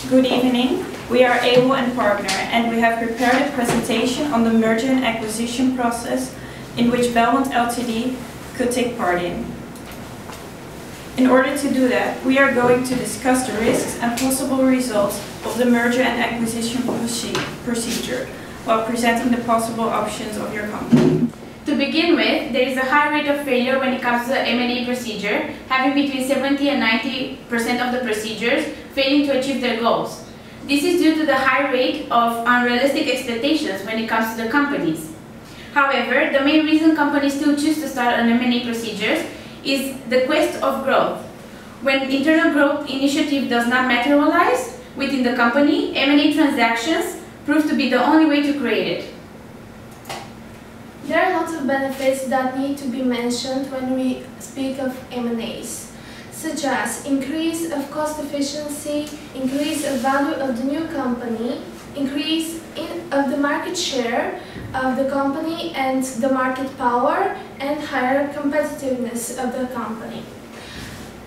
Good evening. We are Able and Partner, and we have prepared a presentation on the merger and acquisition process in which Belmond Ltd could take part in. In order to do that, we are going to discuss the risks and possible results of the merger and acquisition procedure while presenting the possible options of your company. To begin with, there is a high rate of failure when it comes to the M&A procedure, having between 70 and 90% of the procedures failing to achieve their goals. This is due to the high rate of unrealistic expectations when it comes to the companies. However, the main reason companies still choose to start on M&A procedures is the quest of growth. When internal growth initiative does not materialize within the company, M&A transactions prove to be the only way to create it. There are lots of benefits that need to be mentioned when we speak of M&As, such as increase of cost efficiency, increase of value of the new company, increase of the market share of the company and the market power, and higher competitiveness of the company.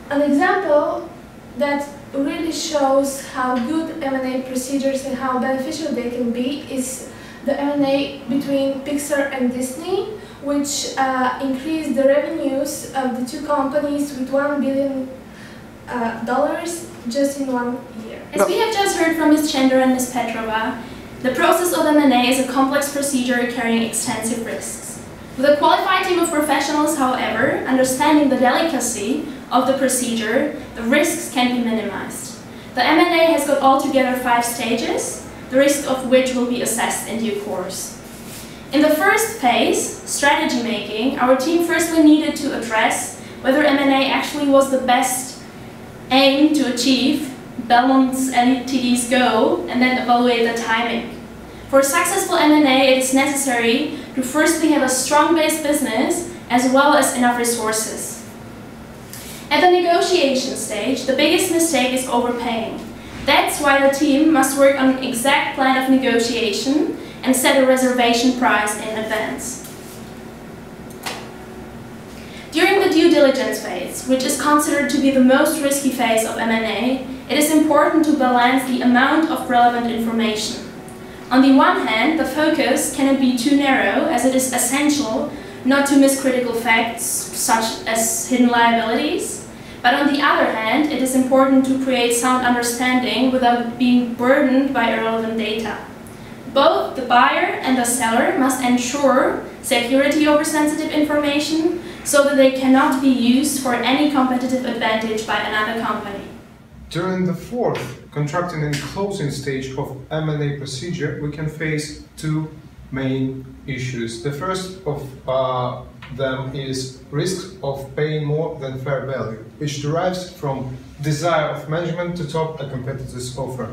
An example that really shows how good M&A procedures and how beneficial they can be is the M&A between Pixar and Disney, which increased the revenues of the two companies with $1 billion just in 1 year. As we have just heard from Ms. Chender and Ms. Petrova, the process of M&A is a complex procedure carrying extensive risks. With a qualified team of professionals, however, understanding the delicacy of the procedure, the risks can be minimized. The M&A has got altogether 5 stages, the risk of which will be assessed in due course. In the first phase, strategy making, our team firstly needed to address whether M&A actually was the best aim to achieve Belmond Ltd's goal and then evaluate the timing. For a successful M&A, it is necessary to firstly have a strong base business as well as enough resources. At the negotiation stage, the biggest mistake is overpaying. That's why the team must work on an exact plan of negotiation and set a reservation price in advance. During the due diligence phase, which is considered to be the most risky phase of M&A, it is important to balance the amount of relevant information. On the one hand, the focus cannot be too narrow, as it is essential not to miss critical facts such as hidden liabilities. But on the other hand, it is important to create sound understanding without being burdened by irrelevant data. Both the buyer and the seller must ensure security over sensitive information so that they cannot be used for any competitive advantage by another company. During the 4th contracting and closing stage of M&A procedure, we can face 2 main issues. The first of them is risk of paying more than fair value, which derives from desire of management to top a competitor's offer.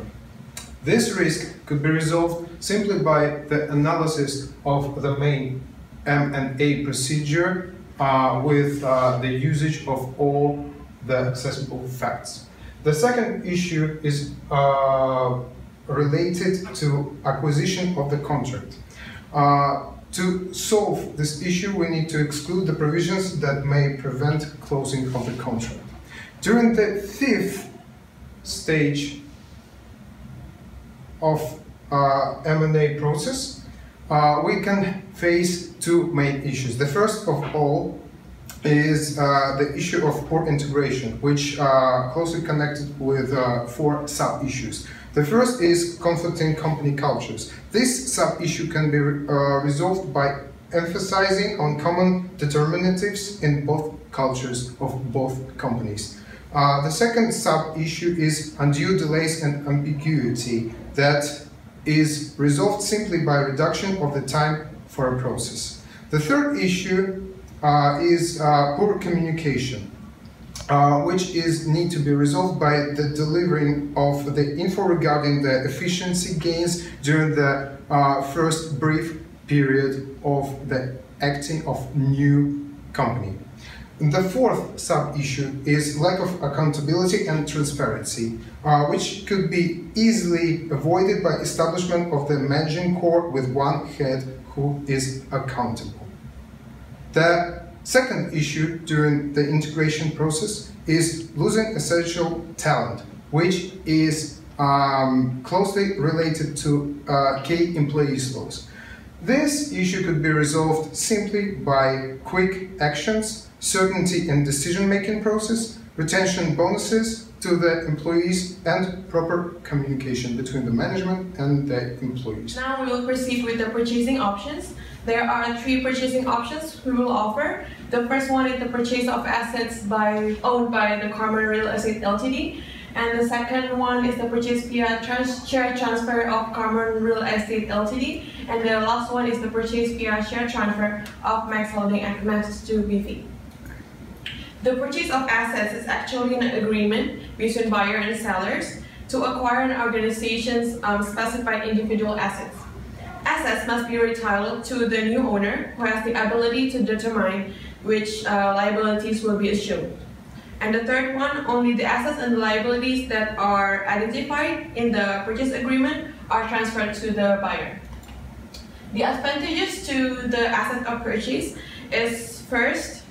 This risk could be resolved simply by the analysis of the main M&A procedure with the usage of all the accessible facts. The second issue is related to acquisition of the contract. To solve this issue, we need to exclude the provisions that may prevent closing of the contract. During the 5th stage of M&A process, we can face 2 main issues. The first of all is the issue of poor integration, which are closely connected with 4 sub-issues. The first is conflicting company cultures. This sub-issue can be resolved by emphasizing on common determinatives in both cultures of both companies. The second sub-issue is undue delays and ambiguity that is resolved simply by reduction of the time for a process. The third issue is poor communication, which need to be resolved by the delivering of the info regarding the efficiency gains during the first brief period of the acting of new company. The 4th sub-issue is lack of accountability and transparency, which could be easily avoided by establishment of the managing core with one head who is accountable. The second issue during the integration process is losing essential talent, which is closely related to key employees laws. This issue could be resolved simply by quick actions, certainty in decision-making process, retention bonuses to the employees, and proper communication between the management and the employees. Now we will proceed with the purchasing options. There are 3 purchasing options we will offer. The first one is the purchase of assets owned by the Carmen Real Estate Ltd. And the second one is the purchase via share transfer of Carmen Real Estate Ltd. And the last one is the purchase via share transfer of Max Holding and Max 2 BV. The purchase of assets is actually an agreement between buyer and sellers to acquire an organization's specified individual assets. Assets must be retitled to the new owner, who has the ability to determine which liabilities will be assumed. And the third one, only the assets and the liabilities that are identified in the purchase agreement are transferred to the buyer. The advantages to the asset of purchase is, first,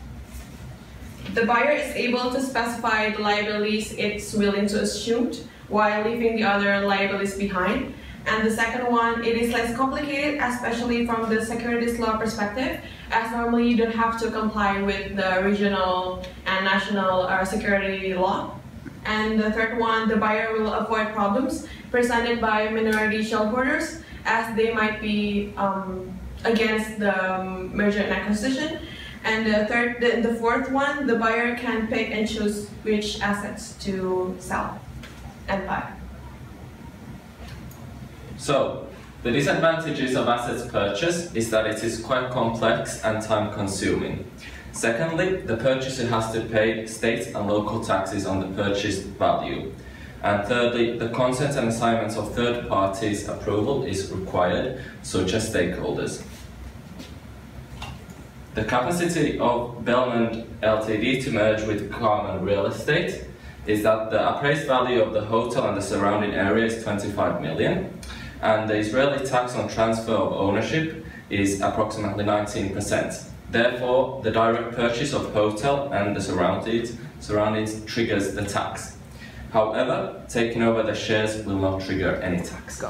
the buyer is able to specify the liabilities it's willing to assume while leaving the other liabilities behind. And the second one, it is less complicated, especially from the securities law perspective, as normally you don't have to comply with the regional and national security law. And the third one, the buyer will avoid problems presented by minority shareholders, as they might be against the merger and acquisition. And the fourth one, the buyer can pick and choose which assets to sell and buy. So, the disadvantages of assets purchase is that it is quite complex and time consuming. Secondly, the purchaser has to pay state and local taxes on the purchased value. And thirdly, the consent and assignment of third parties' approval is required, such as stakeholders. The capacity of Belmond Ltd to merge with Carmen Real Estate is that the appraised value of the hotel and the surrounding area is 25 million, and the Israeli tax on transfer of ownership is approximately 19%. Therefore, the direct purchase of hotel and the surroundings triggers the tax. However, taking over the shares will not trigger any tax.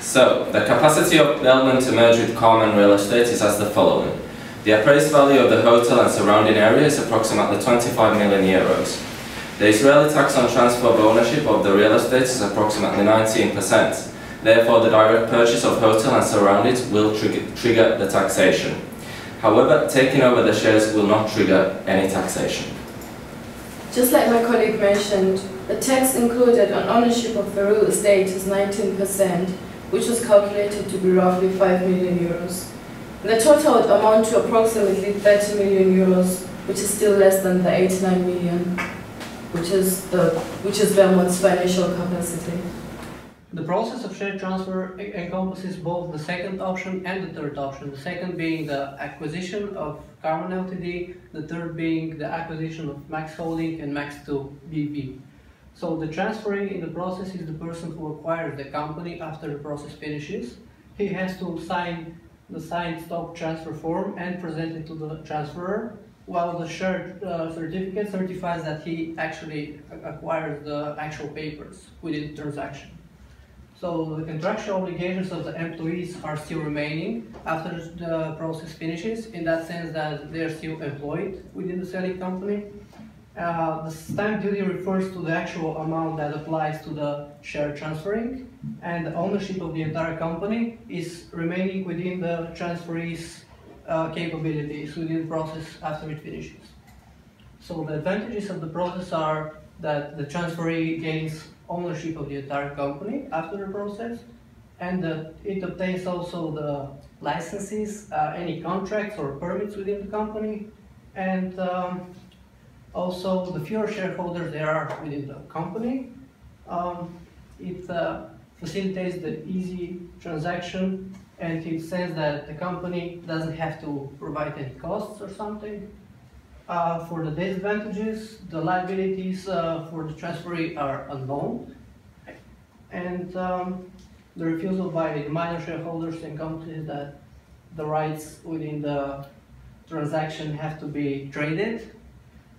So, the capacity of Belmond to merge with Carmen Real Estate is as the following. The appraised value of the hotel and surrounding area is approximately 25 million euros. The Israeli tax on transfer of ownership of the real estate is approximately 19%. Therefore, the direct purchase of hotel and surroundings will trigger the taxation. However, taking over the shares will not trigger any taxation. Just like my colleague mentioned, the tax included on ownership of the real estate is 19%, which was calculated to be roughly 5 million euros. The total would amount to approximately 30 million euros, which is still less than the 89 million, which is Belmond's financial capacity. The process of share transfer encompasses both the second option and the third option. The second being the acquisition of Carmen Ltd, the third being the acquisition of Max Holding and Max 2 BV. So the transferee in the process is the person who acquires the company after the process finishes. He has to sign the signed stock transfer form and present it to the transferor, while the share certificate certifies that he actually acquires the actual papers within the transaction. So the contractual obligations of the employees are still remaining after the process finishes, in that sense that they are still employed within the selling company. The stamp duty refers to the actual amount that applies to the share transferring, and the ownership of the entire company is remaining within the transferee's capabilities within the process after it finishes. So the advantages of the process are that the transferee gains ownership of the entire company after the process, and that it obtains also the licenses, any contracts or permits within the company, and also the fewer shareholders there are within the company. It facilitates the easy transaction, and it says that the company doesn't have to provide any costs or something. For the disadvantages, the liabilities for the transferee are unknown, and the refusal by the minor shareholders encompasses that the rights within the transaction have to be traded,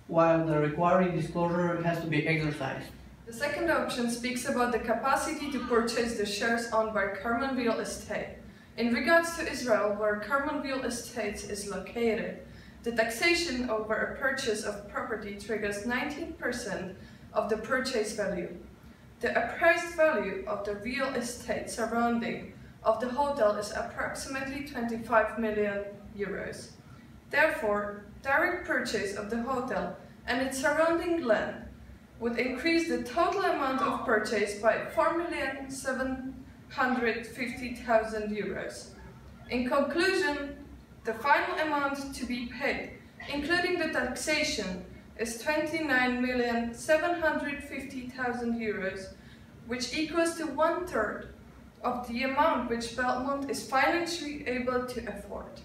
while the requiring disclosure has to be exercised. The The second option speaks about the capacity to purchase the shares owned by Carmen Real Estate. In regards to Israel, where Carmen Real Estate is located, the taxation over a purchase of property triggers 19% of the purchase value. The appraised value of the real estate surrounding of the hotel is approximately 25 million euros. Therefore, direct purchase of the hotel and its surrounding land would increase the total amount of purchase by 4,750,000 euros. In conclusion, the final amount to be paid, including the taxation, is 29,750,000 euros, which equals to 1/3 of the amount which Belmond is financially able to afford.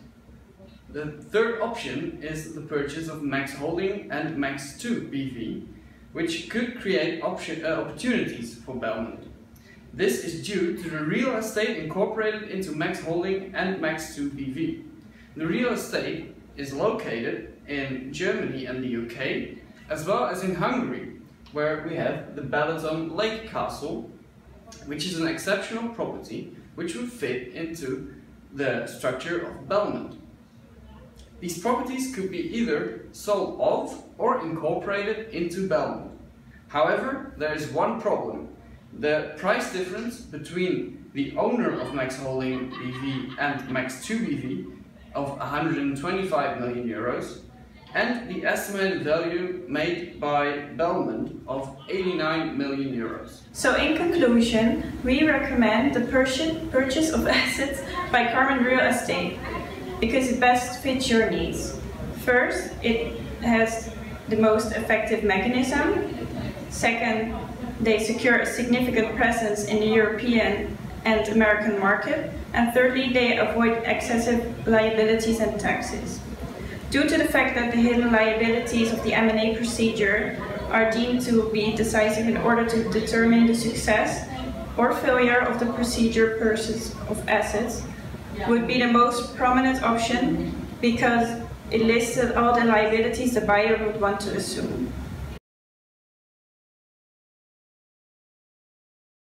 The third option is the purchase of Max Holding and Max 2 BV, which could create opportunities for Belmond. This is due to the real estate incorporated into Max Holding and Max 2 BV. The real estate is located in Germany and the UK, as well as in Hungary, where we have the Belmond Lake Castle, which is an exceptional property which would fit into the structure of Belmond. These properties could be either sold off or incorporated into Belmond. However, there is one problem. The price difference between the owner of Max Holding BV and Max 2 BV of 125 million euros and the estimated value made by Belmond of 89 million euros. So in conclusion, we recommend the purchase of assets by Carmen Real Estate because it best fits your needs. First, it has the most effective mechanism. Second, they secure a significant presence in the European and American market. And thirdly, they avoid excessive liabilities and taxes. Due to the fact that the hidden liabilities of the M&A procedure are deemed to be decisive in order to determine the success or failure of the procedure purchase of assets, would be the most prominent option because it listed all the liabilities the buyer would want to assume.